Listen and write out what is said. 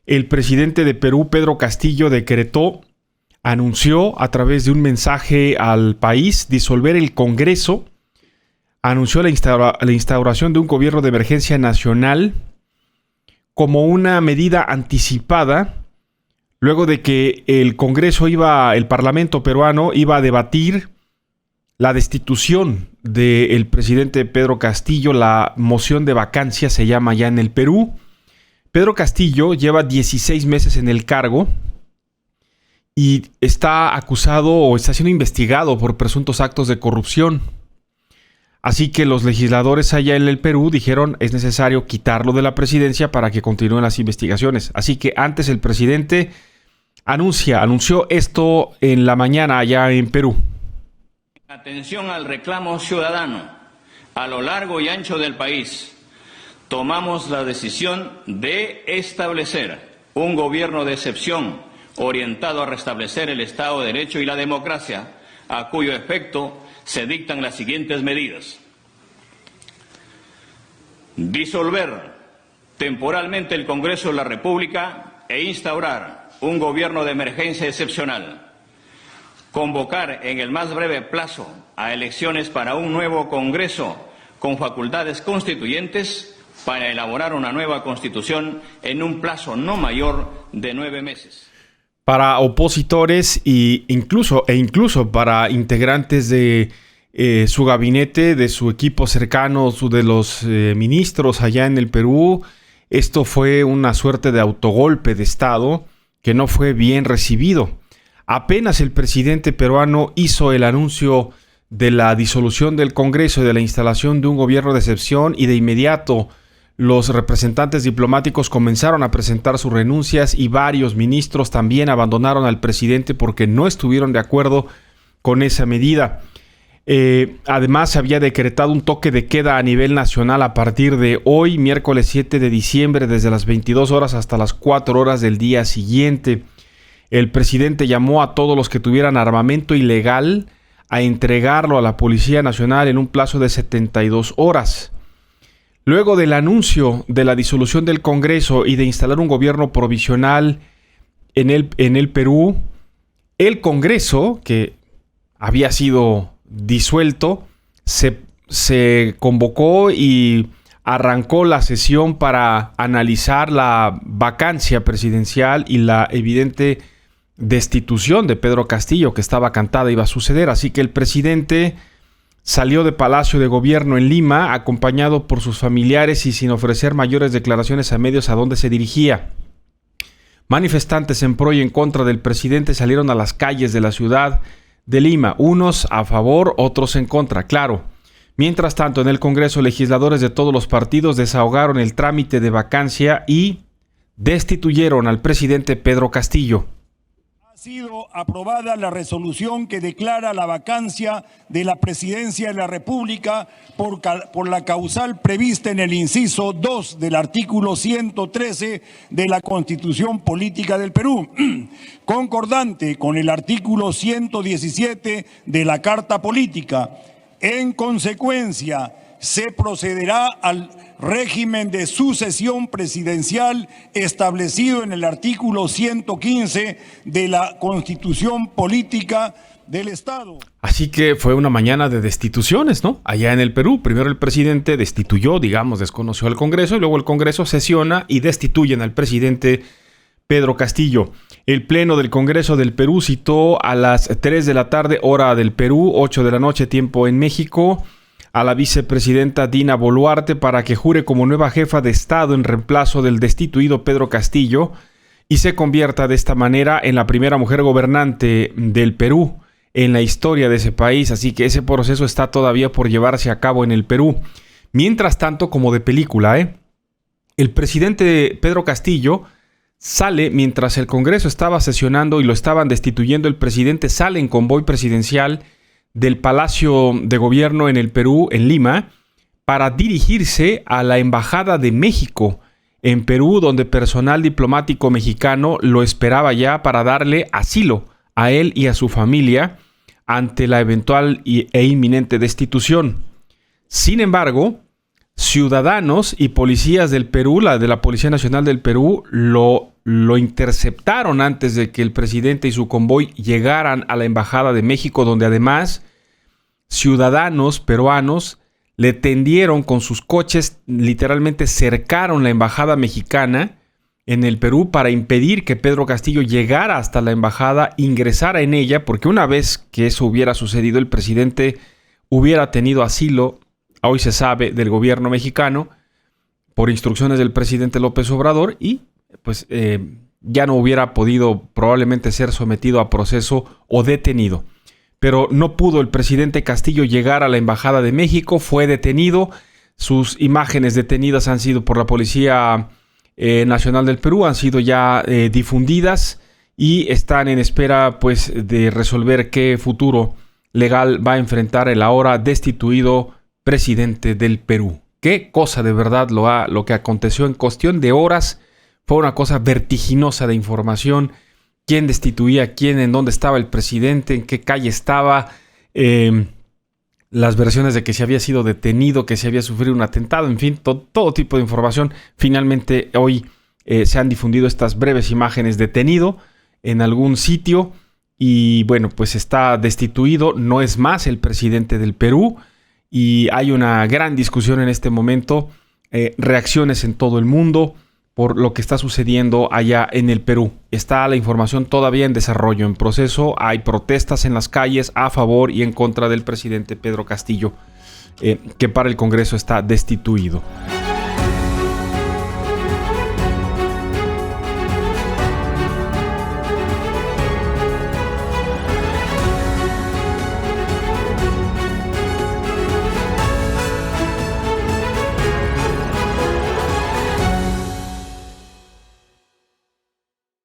el presidente de Perú, Pedro Castillo, anunció a través de un mensaje al país disolver el Congreso, anunció la instauración de un gobierno de emergencia nacional como una medida anticipada, luego de que el Parlamento peruano iba a debatir la destitución del presidente Pedro Castillo. La moción de vacancia se llama ya en el Perú. Pedro Castillo lleva 16 meses en el cargo y está acusado o está siendo investigado por presuntos actos de corrupción. Así que los legisladores allá en el Perú dijeron es necesario quitarlo de la presidencia para que continúen las investigaciones. Así que antes el presidente anunció esto en la mañana allá en Perú. Atención al reclamo ciudadano. A lo largo y ancho del país, tomamos la decisión de establecer un gobierno de excepción orientado a restablecer el Estado de Derecho y la democracia, a cuyo efecto se dictan las siguientes medidas. Disolver temporalmente el Congreso de la República e instaurar un gobierno de emergencia excepcional. Convocar en el más breve plazo a elecciones para un nuevo Congreso con facultades constituyentes para elaborar una nueva Constitución en un plazo no mayor de 9 meses. Para opositores e incluso para integrantes de su gabinete, de su equipo cercano, de los ministros allá en el Perú, esto fue una suerte de autogolpe de Estado que no fue bien recibido. Apenas el presidente peruano hizo el anuncio de la disolución del Congreso y de la instalación de un gobierno de excepción, y de inmediato los representantes diplomáticos comenzaron a presentar sus renuncias y varios ministros también abandonaron al presidente porque no estuvieron de acuerdo con esa medida. Además, se había decretado un toque de queda a nivel nacional a partir de hoy, miércoles 7 de diciembre, desde las 22 horas hasta las 4 horas del día siguiente. El presidente llamó a todos los que tuvieran armamento ilegal a entregarlo a la Policía Nacional en un plazo de 72 horas. Luego del anuncio de la disolución del Congreso y de instalar un gobierno provisional en el Perú, el Congreso, que había sido disuelto, se convocó y arrancó la sesión para analizar la vacancia presidencial y la evidente destitución de Pedro Castillo, que estaba cantada iba a suceder. Así que el presidente salió de Palacio de Gobierno en Lima, acompañado por sus familiares y sin ofrecer mayores declaraciones a medios a dónde se dirigía. Manifestantes en pro y en contra del presidente salieron a las calles de la ciudad de Lima, unos a favor, otros en contra, claro. Mientras tanto, en el Congreso, legisladores de todos los partidos desahogaron el trámite de vacancia y destituyeron al presidente Pedro Castillo. Ha sido aprobada la resolución que declara la vacancia de la presidencia de la República por la causal prevista en el inciso 2 del artículo 113 de la Constitución Política del Perú, concordante con el artículo 117 de la Carta Política. En consecuencia, se procederá al régimen de sucesión presidencial establecido en el artículo 115 de la Constitución Política del Estado. Así que fue una mañana de destituciones, ¿no? Allá en el Perú, primero el presidente destituyó, desconoció al Congreso, y luego el Congreso sesiona y destituyen al presidente Pedro Castillo. El Pleno del Congreso del Perú citó a las 3 de la tarde, hora del Perú, 8 de la noche, tiempo en México, a la vicepresidenta Dina Boluarte para que jure como nueva jefa de Estado en reemplazo del destituido Pedro Castillo y se convierta de esta manera en la primera mujer gobernante del Perú en la historia de ese país. Así que ese proceso está todavía por llevarse a cabo en el Perú. Mientras tanto, como de película, el presidente Pedro Castillo sale mientras el Congreso estaba sesionando y lo estaban destituyendo. El presidente sale en convoy presidencial del Palacio de Gobierno en el Perú, en Lima, para dirigirse a la Embajada de México en Perú, donde personal diplomático mexicano lo esperaba ya para darle asilo a él y a su familia ante la eventual e inminente destitución. Sin embargo, ciudadanos y policías del Perú, de la Policía Nacional del Perú, lo lo interceptaron antes de que el presidente y su convoy llegaran a la Embajada de México, donde además ciudadanos peruanos le tendieron con sus coches, literalmente cercaron la embajada mexicana en el Perú para impedir que Pedro Castillo llegara hasta la embajada, ingresara en ella, porque una vez que eso hubiera sucedido, el presidente hubiera tenido asilo, hoy se sabe, del gobierno mexicano, por instrucciones del presidente López Obrador, y pues ya no hubiera podido probablemente ser sometido a proceso o detenido. Pero no pudo el presidente Castillo llegar a la Embajada de México, fue detenido. Sus imágenes detenidas han sido por la Policía Nacional del Perú, han sido ya difundidas y están en espera pues de resolver qué futuro legal va a enfrentar el ahora destituido presidente del Perú. Qué cosa de verdad lo que aconteció en cuestión de horas. Fue una cosa vertiginosa de información. Quién destituía a quién, en dónde estaba el presidente, en qué calle estaba, las versiones de que se había sido detenido, que se había sufrido un atentado, en fin, todo tipo de información. Finalmente hoy se han difundido estas breves imágenes detenido en algún sitio y bueno, pues está destituido, no es más el presidente del Perú y hay una gran discusión en este momento, reacciones en todo el mundo por lo que está sucediendo allá en el Perú. Está la información todavía en desarrollo, en proceso. Hay protestas en las calles a favor y en contra del presidente Pedro Castillo, que para el Congreso está destituido.